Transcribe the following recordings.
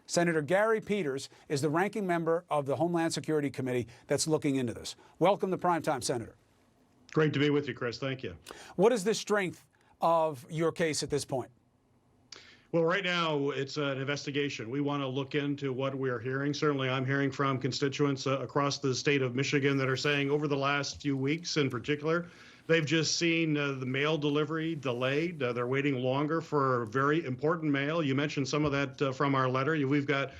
Senator Gary Peters is the ranking member of the Homeland Security Committee that's looking into this. Welcome to Primetime, Senator. Great to be with you, Chris. Thank you. What is the strength of your case at this point? Well, right now, it's an investigation. We want to look into what we're hearing. Certainly, I'm hearing from constituents across the state of Michigan that are saying over the last few weeks in particular, they've just seen the mail delivery delayed. They're waiting longer for very important mail. You mentioned some of that from our letter. We've got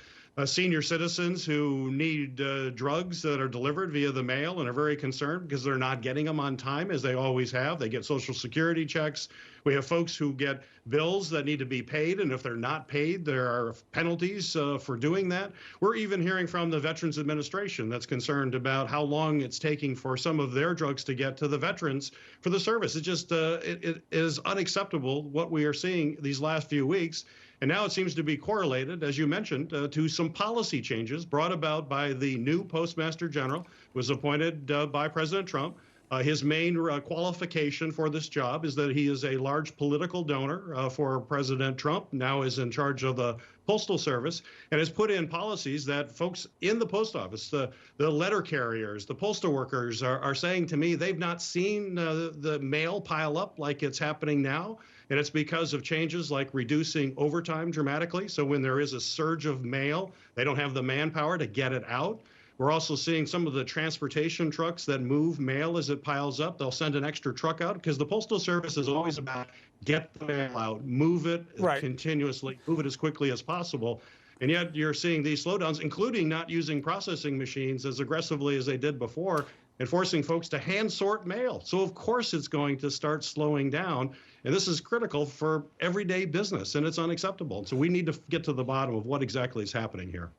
senior citizens who need drugs that are delivered via the mail and are very concerned because they're not getting them on time, as they always have. They get Social Security checks. We have folks who get bills that need to be paid, and if they're not paid, there are penalties for doing that. We're even hearing from the Veterans Administration that's concerned about how long it's taking for some of their drugs to get to the veterans for the service. It just it is unacceptable what we are seeing these last few weeks. And now it seems to be correlated, as you mentioned, to some policy changes brought about by the new Postmaster General, who was appointed by President Trump. His main qualification for this job is that he is a large political donor for President Trump, now is in charge of the Postal Service, and has put in policies that folks in the post office, the letter carriers, the postal workers are saying to me they've not seen the mail pile up like it's happening now. And it's because of changes like reducing overtime dramatically. So when there is a surge of mail, they don't have the manpower to get it out. We're also seeing some of the transportation trucks that move mail as it piles up. They'll send an extra truck out because the Postal Service is always about get the mail out, move it continuously, move it as quickly as possible. And yet you're seeing these slowdowns, including not using processing machines as aggressively as they did before, and forcing folks to hand sort mail. So of course it's going to start slowing down. And this is critical for everyday business, and it's unacceptable. So we need to get to the bottom of what exactly is happening here.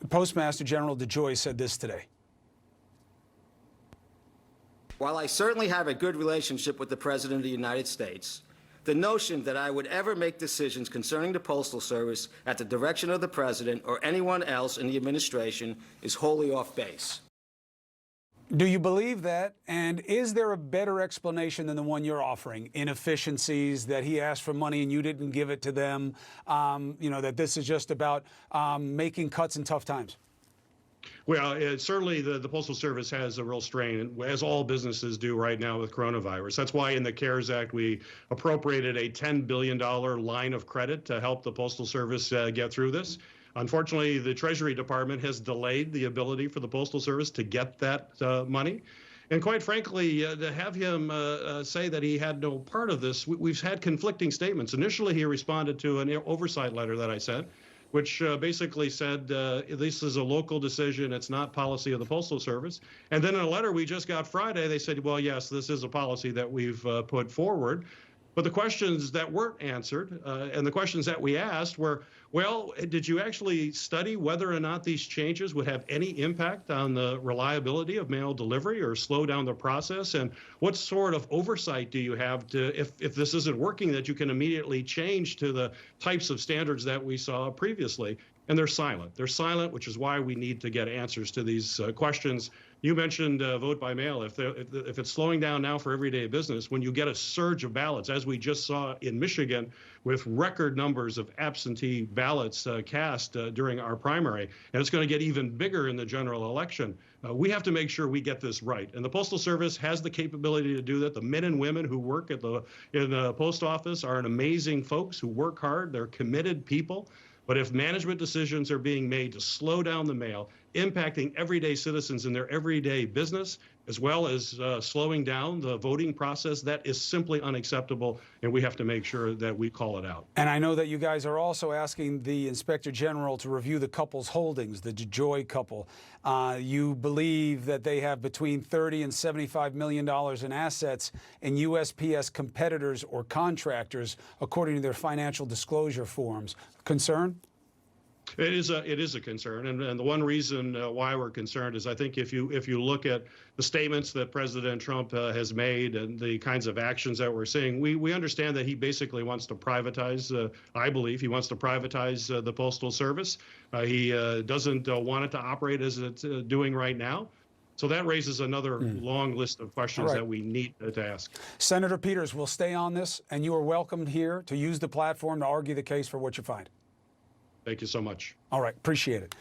Postmaster General DeJoy said this today. While I certainly have a good relationship with the President of the United States, the notion that I would ever make decisions concerning the Postal Service at the direction of the President or anyone else in the administration is wholly off base. Do you believe that? And is there a better explanation than the one you're offering? Inefficiencies, that he asked for money and you didn't give it to them, that this is just about making cuts in tough times? Well, certainly the Postal Service has a real strain, as all businesses do right now with coronavirus. That's why in the CARES Act, we appropriated a $10 billion line of credit to help the Postal Service get through this. Unfortunately, the Treasury Department has delayed the ability for the Postal Service to get that money. And quite frankly, to have him say that he had no part of this, we've had conflicting statements. Initially, he responded to an oversight letter that I sent, which basically said this is a local decision. It's not policy of the Postal Service. And then in a letter we just got Friday, they said, well, yes, this is a policy that we've put forward. But the questions that weren't answered and the questions that we asked were, well, did you actually study whether or not these changes would have any impact on the reliability of mail delivery or slow down the process? And what sort of oversight do you have to, if this isn't working, that you can immediately change to the types of standards that we saw previously? And they're silent. They're silent, which is why we need to get answers to these questions. You mentioned vote by mail. If it's slowing down now for everyday business, when you get a surge of ballots, as we just saw in Michigan with record numbers of absentee ballots cast during our primary, and it's going to get even bigger in the general election, we have to make sure we get this right. And the Postal Service has the capability to do that. The men and women who work in the post office are an amazing folks who work hard. They're committed people. But if management decisions are being made to slow down the mail, impacting everyday citizens in their everyday business, as well as slowing down the voting process, that is simply unacceptable, and we have to make sure that we call it out. And I know that you guys are also asking the Inspector General to review the couple's holdings, the DeJoy couple. You believe that they have between $30 and $75 million in assets in USPS competitors or contractors, according to their financial disclosure forms. Concern? It is a concern, and the one reason why we're concerned is I think if you look at the statements that President Trump has made and the kinds of actions that we're seeing, we understand that he basically wants to privatize. I believe he wants to privatize the Postal Service. He doesn't want it to operate as it's doing right now. So that raises another long list of questions that we need to ask. Senator Peters, we'll stay on this, and you are welcomed here to use the platform to argue the case for what you find. Thank you so much. All right, appreciate it.